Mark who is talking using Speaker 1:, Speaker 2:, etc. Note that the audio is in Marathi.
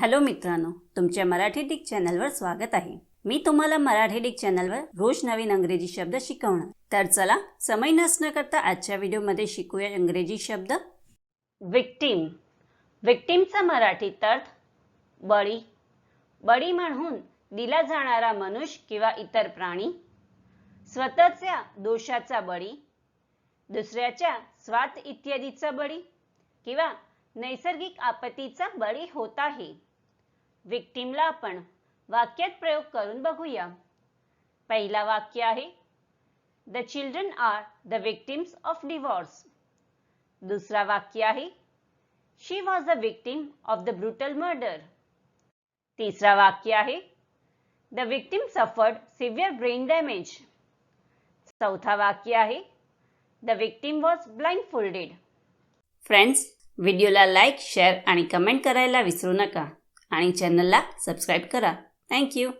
Speaker 1: हॅलो मित्रांनो, तुमच्या मराठी डिक चॅनलवर स्वागत आहे। मी तुम्हाला मराठी डिक चॅनलवर रोज नवीन इंग्रजी शब्द शिकवणार। तर चला समय नसण्या करता आजच्या व्हिडिओमध्ये शिकूया इंग्रजी शब्द। विक्टिम। विक्टिमचा मराठीत अर्थ बळी। बळी म्हणून दिला जाणारा मनुष्य किंवा इतर प्राणी, स्वतःच्या दोषाचा बळी, दुसऱ्याच्या स्वार्थ इत्यादीचा बळी किंवा नैसर्गिक आपत्तीचा बळी होत आहे। विक्टिमला आपण वाक्यात प्रयोग करून बघूया। पहिला वाक्य आहे, the children are the victims of divorce. दुसरा वाक्य आहे, she was the victim of the brutal murder. तिसरा वाक्य आहे, the victim suffered severe brain damage. चौथा वाक्य आहे, the victim was blindfolded. Friends, व्हिडिओला लाईक, शेअर आणि कमेंट करायला विसरू नका आणि चॅनलला सबस्क्राईब करा। Thank you.